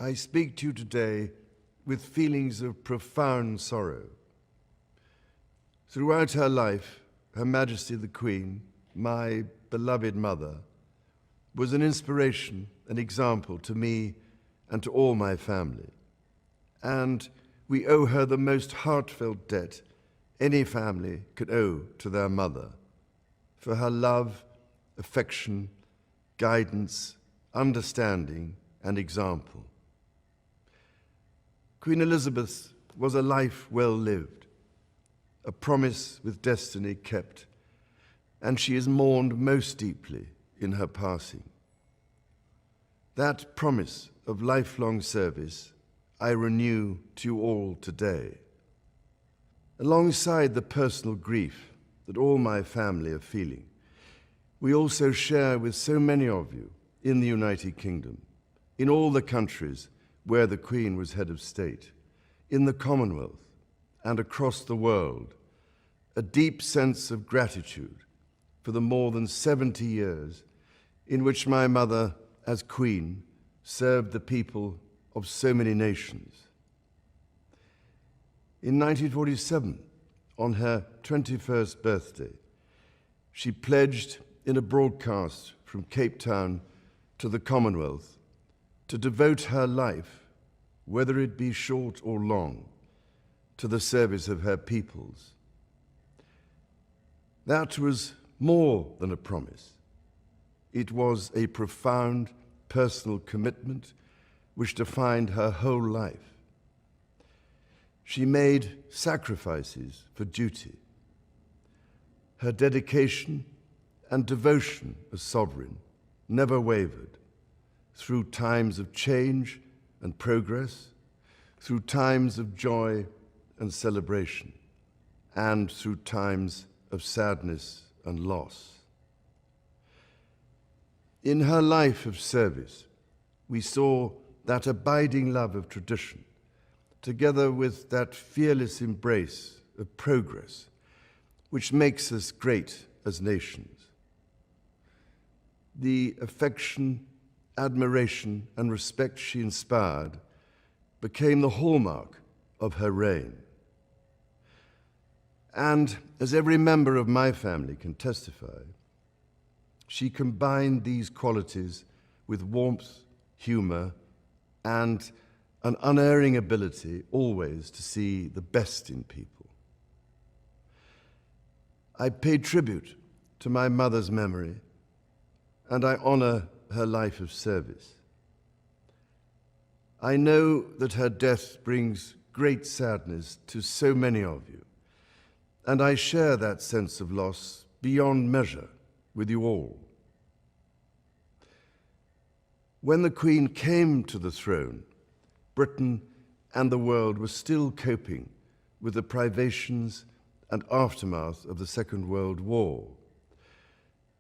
I speak to you today with feelings of profound sorrow. Throughout her life, Her Majesty the Queen, my beloved mother, was an inspiration, an example to me and to all my family. And we owe her the most heartfelt debt any family could owe to their mother, for her love, affection, guidance, understanding, and example. Queen Elizabeth was a life well lived, a promise with destiny kept, and she is mourned most deeply in her passing. That promise of lifelong service I renew to you all today. Alongside the personal grief that all my family are feeling, we also share with so many of you in the United Kingdom, in all the countries where the Queen was head of state, in the Commonwealth and across the world, a deep sense of gratitude for the more than 70 years in which my mother, as Queen, served the people of so many nations. In 1947, on her 21st birthday, she pledged in a broadcast from Cape Town to the Commonwealth to devote her life, whether it be short or long, to the service of her peoples. That was more than a promise. It was a profound personal commitment which defined her whole life. She made sacrifices for duty. Her dedication and devotion as sovereign never wavered through times of change and progress, through times of joy and celebration, and through times of sadness and loss. In her life of service, we saw that abiding love of tradition, together with that fearless embrace of progress, which makes us great as nations. The affection, admiration, and respect she inspired became the hallmark of her reign. And as every member of my family can testify, she combined these qualities with warmth, humor, and an unerring ability always to see the best in people. I pay tribute to my mother's memory, and I honor her life of service. I know that her death brings great sadness to so many of you, and I share that sense of loss beyond measure with you all. When the Queen came to the throne, Britain and the world were still coping with the privations and aftermath of the Second World War,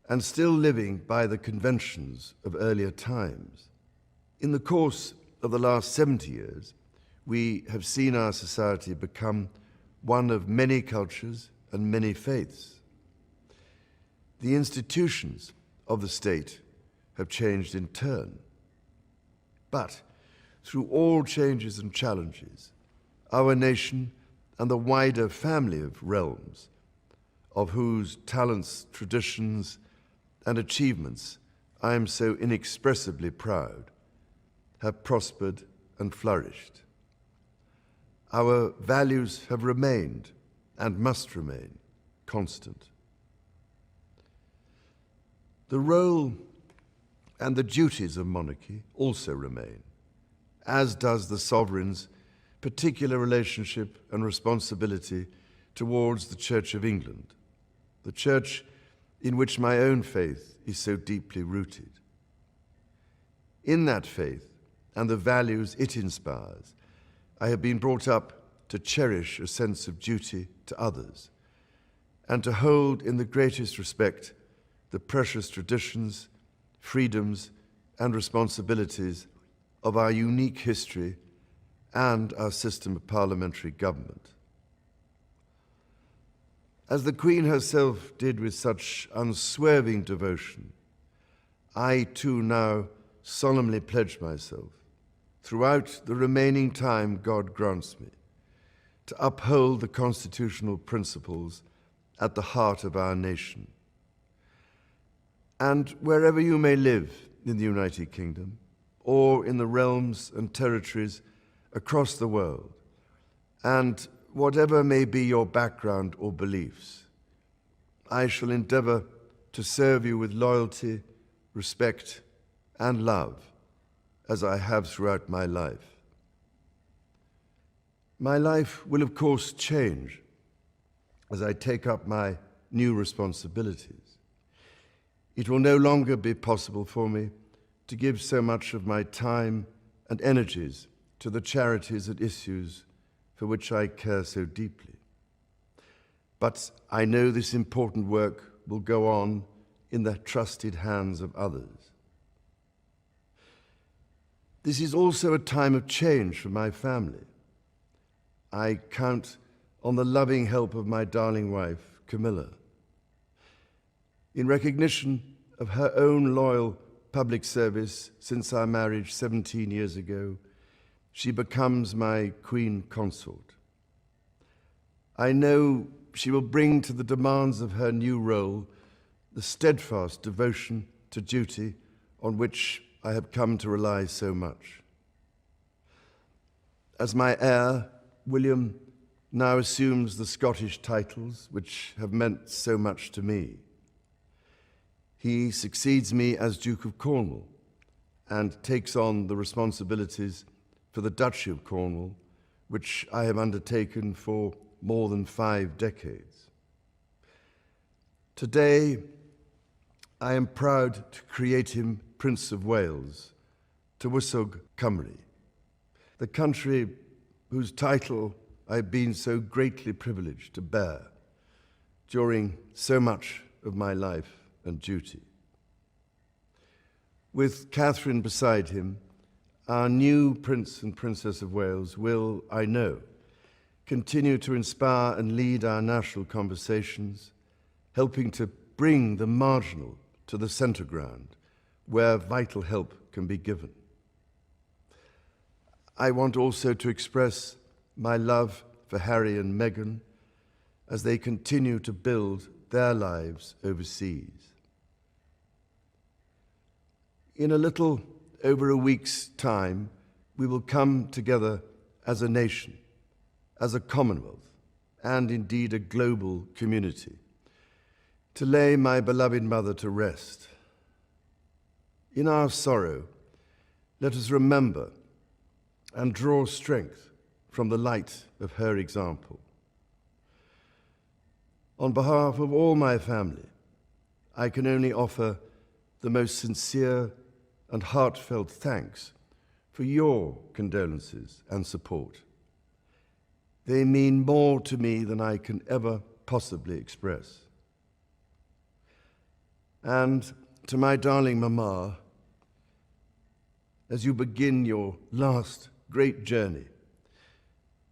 and still living by the conventions of earlier times. In the course of the last 70 years, we have seen our society become one of many cultures and many faiths. The institutions of the state have changed in turn. But through all changes and challenges, our nation and the wider family of realms, of whose talents, traditions, and achievements I am so inexpressibly proud, have prospered and flourished. Our values have remained and must remain constant. The role and the duties of monarchy also remain, as does the sovereign's particular relationship and responsibility towards the Church of England, the church in which my own faith is so deeply rooted. In that faith and the values it inspires, I have been brought up to cherish a sense of duty to others and to hold in the greatest respect the precious traditions, freedoms, and responsibilities of our unique history and our system of parliamentary government. As the Queen herself did with such unswerving devotion, I too now solemnly pledge myself throughout the remaining time God grants me, to uphold the constitutional principles at the heart of our nation. And wherever you may live in the United Kingdom, or in the realms and territories across the world, and whatever may be your background or beliefs, I shall endeavor to serve you with loyalty, respect, and love, as I have throughout my life. My life will, of course, change as I take up my new responsibilities. It will no longer be possible for me to give so much of my time and energies to the charities and issues for which I care so deeply. But I know this important work will go on in the trusted hands of others. This is also a time of change for my family. I count on the loving help of my darling wife, Camilla. In recognition of her own loyal public service since our marriage 17 years ago, she becomes my Queen Consort. I know she will bring to the demands of her new role the steadfast devotion to duty on which I have come to rely so much. As my heir, William now assumes the Scottish titles which have meant so much to me. He succeeds me as Duke of Cornwall and takes on the responsibilities for the Duchy of Cornwall, which I have undertaken for more than 5 decades. Today, I am proud to create him Prince of Wales, Tywysog Cymru, the country whose title I've been so greatly privileged to bear during so much of my life and duty. With Catherine beside him, our new Prince and Princess of Wales will, I know, continue to inspire and lead our national conversations, helping to bring the marginal to the centre ground, where vital help can be given. I want also to express my love for Harry and Meghan as they continue to build their lives overseas. In a little over a week's time, we will come together as a nation, as a Commonwealth, and indeed a global community, to lay my beloved mother to rest. In our sorrow, let us remember and draw strength from the light of her example. On behalf of all my family, I can only offer the most sincere and heartfelt thanks for your condolences and support. They mean more to me than I can ever possibly express. And to my darling Mama, as you begin your last great journey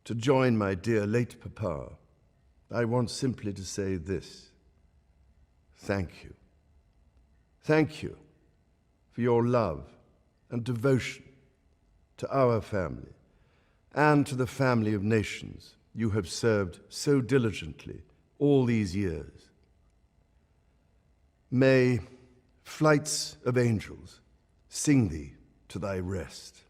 to join my dear late Papa, I want simply to say this: thank you. Thank you for your love and devotion to our family and to the family of nations you have served so diligently all these years. May flights of angels sing thee to thy rest.